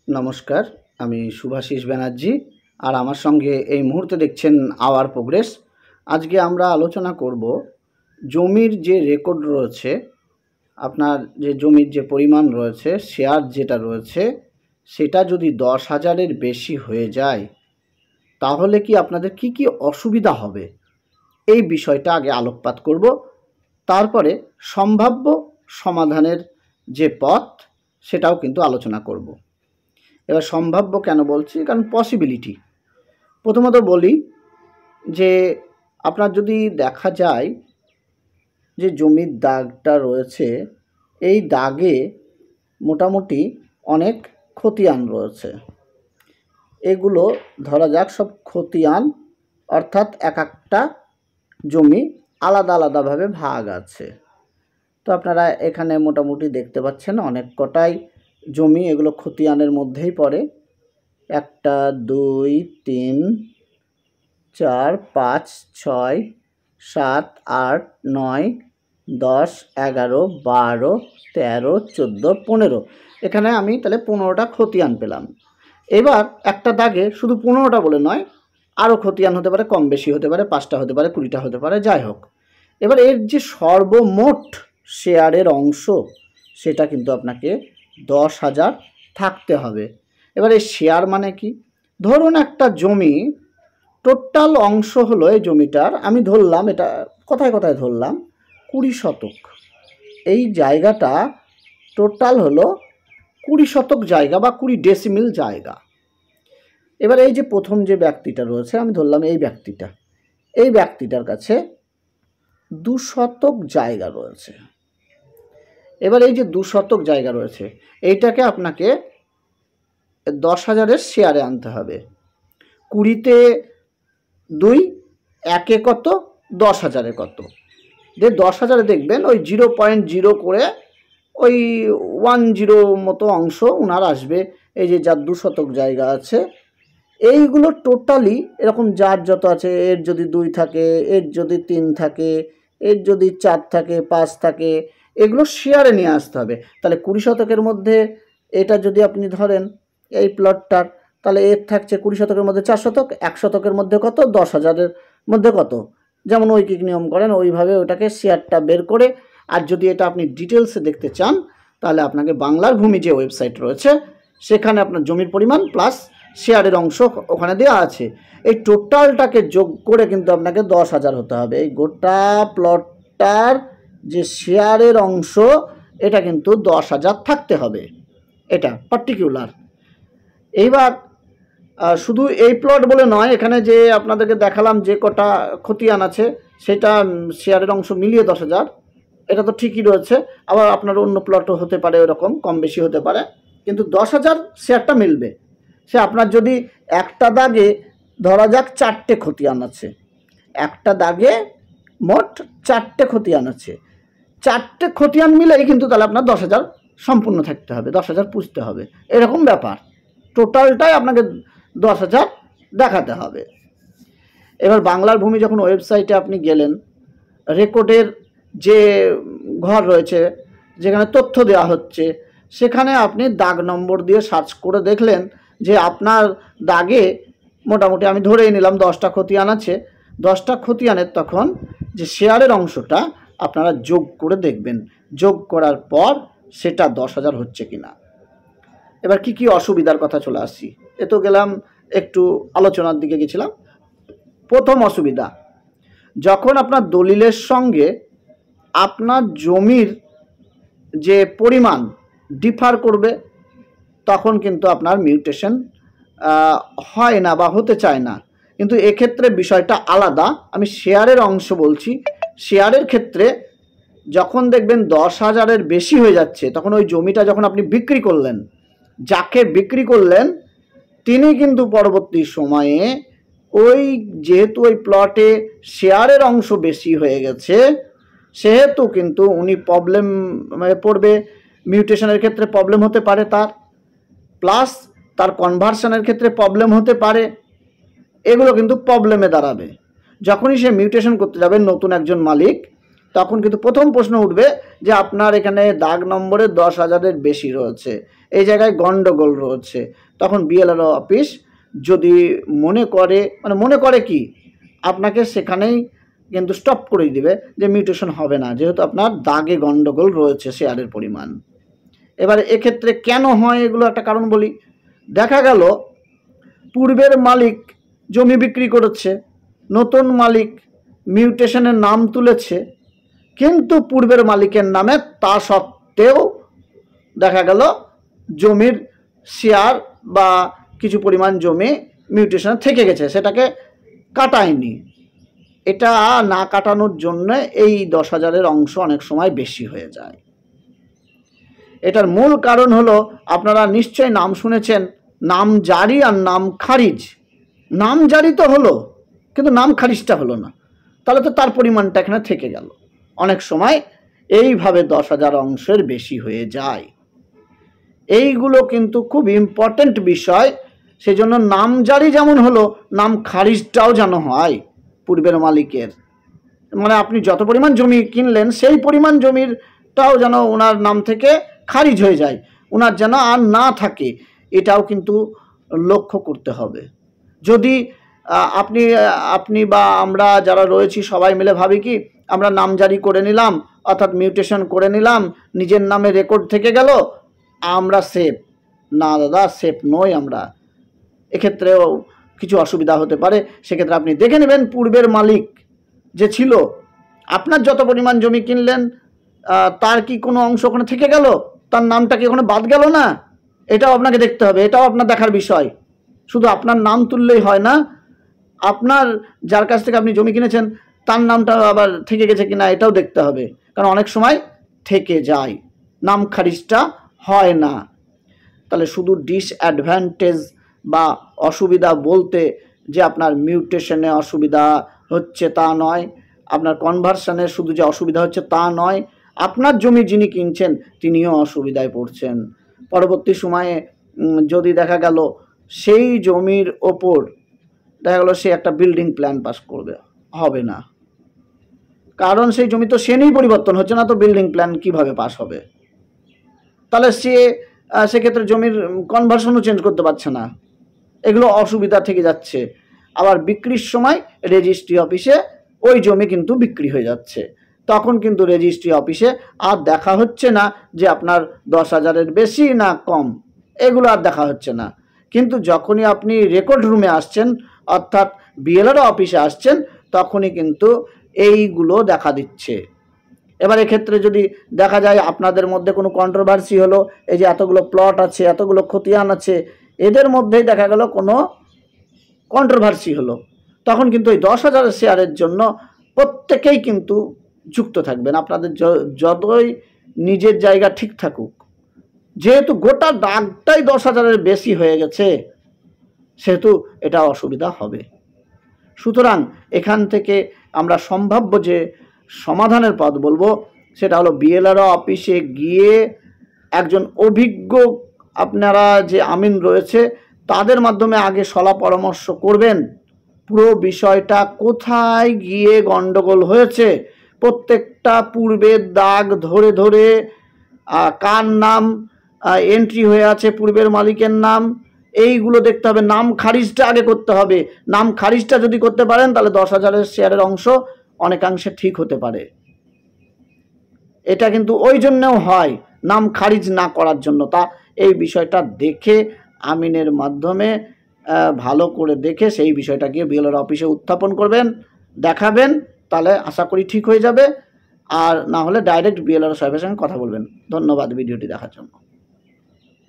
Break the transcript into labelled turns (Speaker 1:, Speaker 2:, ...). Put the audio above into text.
Speaker 1: নমস্কার, আমি শুভাশিস ব্যানার্জি। আর আমার সঙ্গে এই মুহূর্তে দেখছেন আওয়ার প্রোগ্রেস। আজকে আমরা আলোচনা করব জমির যে রেকর্ড রয়েছে, আপনার যে জমির যে পরিমাণ রয়েছে, শেয়ার যেটা রয়েছে, সেটা যদি 10,000-এর বেশি হয়ে যায় তাহলে কি আপনাদের কি কি অসুবিধা হবে, এই বিষয়টা আগে আলোকপাত করব। তারপরে সম্ভাব্য সমাধানের যে পথ সেটাও কিন্তু আলোচনা করব। এবার সম্ভাব্য কেন বলছি, কারণ পসিবিলিটি। প্রথমত বলি যে আপনার যদি দেখা যায় যে জমির দাগটা রয়েছে, এই দাগে মোটামুটি অনেক খতিয়ান রয়েছে। এগুলো ধরা যাক সব খতিয়ান, অর্থাৎ এক একটা জমি আলাদা আলাদাভাবে ভাগ আছে। তো আপনারা এখানে মোটামুটি দেখতে পাচ্ছেন অনেক কটাই জমি, এগুলো খতিয়ানের মধ্যেই পড়ে। 1, 2, 3, 4, 5, 6, 7, 8, 9, 10, 11, 12, 13, 14, 15। এখানে আমি তাহলে 15টা খতিয়ান পেলাম। এবার একটা দাগে শুধু 15টা বলে নয়, আরও খতিয়ান হতে পারে, কম বেশি হতে পারে, 5টা হতে পারে, 20টা হতে পারে, যাই হোক। এবার এর যে সর্বমোট শেয়ারের অংশ, সেটা কিন্তু আপনাকে 10,000 থাকতে হবে। এবার এই শেয়ার মানে কি? ধরুন একটা জমি টোটাল অংশ হলো এই জমিটার, আমি ধরলাম, এটা কথায় কথায় ধরলাম 20 শতক। এই জায়গাটা টোটাল হলো 20 শতক জায়গা বা 20 ডেসিমিল জায়গা। এবার এই যে প্রথম যে ব্যক্তিটা রয়েছে, আমি ধরলাম এই ব্যক্তিটার কাছে 2 শতক জায়গা রয়েছে। এবার এই যে 2 শতক জায়গা রয়েছে, এইটাকে আপনাকে 10,000-এর শেয়ারে আনতে হবে। 20-তে 2, 1-এ কত, 10,000-এ কত। যে 10,000-এ দেখবেন ওই 0.0 করে ওই 10 মতো অংশ ওনার আসবে। এই যে যার 2 শতক জায়গা আছে, এইগুলো টোটালি এরকম যার যত আছে, এর যদি 2 থাকে, এর যদি 3 থাকে, এর যদি 4 থাকে, 5 থাকে, এগুলো শেয়ারে নিয়ে আসতে হবে। তাহলে 20 শতকের মধ্যে এটা যদি আপনি ধরেন এই প্লটটার, তাহলে এর থাকছে 20 শতকের মধ্যে 4 শতক, 1 শতকের মধ্যে কত, 10,000-এর মধ্যে কত, যেমন ঐকিক নিয়ম করেন ওইভাবে ওটাকে শেয়ারটা বের করে। আর যদি এটা আপনি ডিটেলসে দেখতে চান, তাহলে আপনাকে বাংলার ভূমি যে ওয়েবসাইট রয়েছে, সেখানে আপনার জমির পরিমাণ প্লাস শেয়ারের অংশ ওখানে দেওয়া আছে। এই টোটালটাকে যোগ করে কিন্তু আপনাকে 10,000 হতে হবে। এই গোটা প্লটটার যে শেয়ারের অংশ, এটা কিন্তু 10,000 থাকতে হবে, এটা পার্টিকুলার। এইবার শুধু এই প্লট বলে নয়, এখানে যে আপনাদেরকে দেখালাম যে কটা খতিয়ান আছে, সেটা শেয়ারের অংশ মিলিয়ে 10,000, এটা তো ঠিকই রয়েছে। আবার আপনার অন্য প্লটও হতে পারে, এরকম কম বেশি হতে পারে, কিন্তু 10,000 শেয়ারটা মিলবে। সে আপনার যদি একটা দাগে ধরা যাক 4টে খতিয়ান আছে, একটা দাগে মোট 4টে খতিয়ান আছে, 4টে খতিয়ান মিলেই কিন্তু তাহলে আপনার 10,000 সম্পূর্ণ থাকতে হবে, 10,000 পুষতে হবে, এরকম ব্যাপার। টোটালটাই আপনাকে 10,000 দেখাতে হবে। এবার বাংলার ভূমি যখন ওয়েবসাইটে আপনি গেলেন, রেকর্ডের যে ঘর রয়েছে যেখানে তথ্য দেওয়া হচ্ছে, সেখানে আপনি দাগ নম্বর দিয়ে সার্চ করে দেখলেন যে আপনার দাগে মোটামুটি আমি ধরেই নিলাম 10টা খতিয়ান আছে। 10টা খতিয়ানের তখন যে শেয়ারের অংশটা আপনারা যোগ করে দেখবেন, যোগ করার পর সেটা 10,000 হচ্ছে কিনা। এবার কি কি অসুবিধার কথা চলে আসছি, এ তো গেলাম একটু আলোচনার দিকে গেছিলাম। প্রথম অসুবিধা, যখন আপনার দলিলের সঙ্গে আপনার জমির যে পরিমাণ ডিফার করবে, তখন কিন্তু আপনার মিউটেশন হয় না বা হতে চায় না। কিন্তু এক্ষেত্রে বিষয়টা আলাদা। আমি শেয়ারের অংশ বলছি। শেয়ারের ক্ষেত্রে যখন দেখবেন 10,000-এর বেশি হয়ে যাচ্ছে, তখন ওই জমিটা যখন আপনি বিক্রি করলেন, যাকে বিক্রি করলেন তিনি কিন্তু পরবর্তী সময়ে ওই যেহেতু ওই প্লটে শেয়ারের অংশ বেশি হয়ে গেছে, সেহেতু কিন্তু উনি প্রবলেম পড়বে। মিউটেশনের ক্ষেত্রে প্রবলেম হতে পারে তার, প্লাস তার কনভার্সনের ক্ষেত্রে প্রবলেম হতে পারে। এগুলো কিন্তু প্রবলেমে দাঁড়াবে। যখনই সে মিউটেশন করতে যাবে, নতুন একজন মালিক, তখন কিন্তু প্রথম প্রশ্ন উঠবে যে আপনার এখানে দাগ নম্বরে 10,000-এর বেশি রয়েছে, এই জায়গায় গন্ডগোল রয়েছে। তখন বিএলআরও অফিস যদি মনে করে কি আপনাকে সেখানেই কিন্তু স্টপ করে দিবে যে মিউটেশন হবে না, যেহেতু আপনার দাগে গন্ডগোল রয়েছে শেয়ারের পরিমাণ। এবার এক্ষেত্রে কেন হয় এগুলো একটা কারণ বলি। দেখা গেল পূর্বের মালিক জমি বিক্রি করেছে, নতুন মালিক মিউটেশনের নাম তুলেছে, কিন্তু পূর্বের মালিকের নামে তা সত্ত্বেও দেখা গেল জমির শেয়ার বা কিছু পরিমাণ জমি মিউটেশনে থেকে গেছে, সেটাকে কাটায়নি। এটা না কাটানোর জন্য এই 10,000-এর অংশ অনেক সময় বেশি হয়ে যায়। এটার মূল কারণ হলো, আপনারা নিশ্চয়ই নাম শুনেছেন নাম জারি আর নাম খারিজ। নাম জারি তো হলো, কিন্তু নাম খারিজটা হলো না, তাহলে তো তার পরিমাণটা এখানে থেকে গেল। অনেক সময় এইভাবে 10,000 অংশের বেশি হয়ে যায়। এইগুলো কিন্তু খুব ইম্পর্ট্যান্ট বিষয়। সেই জন্য নাম জারি যেমন হলো, নাম খারিজটাও যেন হয় পূর্বের মালিকের। মানে আপনি যত পরিমাণ জমি কিনলেন সেই পরিমাণ জমিরটাও যেন ওনার নাম থেকে খারিজ হয়ে যায়, ওনার যেন আর না থাকে, এটাও কিন্তু লক্ষ্য করতে হবে। যদি আপনি বা আমরা যারা রয়েছি সবাই মিলে ভাবি কি আমরা নামজারি করে নিলাম, অর্থাৎ মিউটেশন করে নিলাম, নিজের নামে রেকর্ড থেকে গেল, আমরা সেফ। না দাদা, সেফ নই আমরা। এক্ষেত্রেও কিছু অসুবিধা হতে পারে। সেক্ষেত্রে আপনি দেখে নেবেন পূর্বের মালিক যে ছিল, আপনার যত পরিমাণ জমি কিনলেন তার কি কোনো অংশ ওখানে থেকে গেল, তার নামটা কি ওখানে বাদ গেল না, এটাও আপনাকে দেখতে হবে। এটাও আপনার দেখার বিষয়। শুধু আপনার নাম তুললেই হয় না, আপনার যার কাছ থেকে আপনি জমি কিনেছেন তার নামটা আবার থেকে গেছে কিনা এটাও দেখতে হবে, কারণ অনেক সময় থেকে যায়, নাম খারিজটা হয় না। তাহলে শুধু ডিসঅ্যাডভান্টেজ বা অসুবিধা বলতে যে আপনার মিউটেশনে অসুবিধা হচ্ছে তা নয়, আপনার কনভার্সনে শুধু যে অসুবিধা হচ্ছে তা নয়, আপনার জমি যিনি কিনছেন তিনিও অসুবিধায় পড়ছেন। পরবর্তী সময়ে যদি দেখা গেল সেই জমির ওপর দেখা গেল সে একটা বিল্ডিং প্ল্যান পাস করবে, হবে না, কারণ সেই জমি তো সেনেই পরিবর্তন হচ্ছে না, তো বিল্ডিং প্ল্যান কিভাবে পাস হবে? তাহলে সেক্ষেত্রে জমির কনভার্সনও চেঞ্জ করতে পারছে না, এগুলো অসুবিধা থেকে যাচ্ছে। আবার বিক্রির সময় রেজিস্ট্রি অফিসে ওই জমি কিন্তু বিক্রি হয়ে যাচ্ছে, তখন কিন্তু রেজিস্ট্রি অফিসে আর দেখা হচ্ছে না যে আপনার 10,000-এর বেশি না কম, এগুলো আর দেখা হচ্ছে না। কিন্তু যখনই আপনি রেকর্ড রুমে আসছেন, অর্থাৎ বিএলআরও অফিসে আসছেন, তখনই কিন্তু এইগুলো দেখা দিচ্ছে। এবার এক্ষেত্রে যদি দেখা যায় আপনাদের মধ্যে কোনো কন্ট্রোভার্সি হলো, এই যে এতগুলো প্লট আছে, এতগুলো খতিয়ান আছে, এদের মধ্যেই দেখা গেল কোনো কন্ট্রোভার্সি হলো, তখন কিন্তু এই 10,000 শেয়ারের জন্য প্রত্যেকেই কিন্তু যুক্ত থাকবেন। আপনাদের যতই নিজের জায়গা ঠিক থাকুক, যেহেতু গোটা দাগটাই 10,000-এর বেশি হয়ে গেছে, সেহেতু এটা অসুবিধা হবে। সুতরাং এখান থেকে আমরা সম্ভাব্য যে সমাধানের পথ বলবো, সেটা হলো বিএলআরও অফিসে গিয়ে একজন অভিজ্ঞ আপনারা যে আমিন রয়েছে তাদের মাধ্যমে আগে সলা পরামর্শ করবেন, পুরো বিষয়টা কোথায় গিয়ে গন্ডগোল হয়েছে, প্রত্যেকটা পূর্বের দাগ ধরে ধরে কার নাম এন্ট্রি হয়ে আছে, পূর্বের মালিকের নাম, এইগুলো দেখতে হবে। নাম খারিজটা আগে করতে হবে। নাম খারিজটা যদি করতে পারেন তাহলে 10,000-এর শেয়ারের অংশ অনেকাংশে ঠিক হতে পারে। এটা কিন্তু ওই জন্যও হয়, নাম খারিজ না করার জন্য। তা এই বিষয়টা দেখে আমিনের মাধ্যমে ভালো করে দেখে সেই বিষয়টা গিয়ে বিএলআর অফিসে উত্থাপন করবেন, দেখাবেন, তাহলে আশা করি ঠিক হয়ে যাবে। আর না হলে ডাইরেক্ট বিএলআর সাহেবের সঙ্গে কথা বলবেন। ধন্যবাদ ভিডিওটি দেখার জন্য।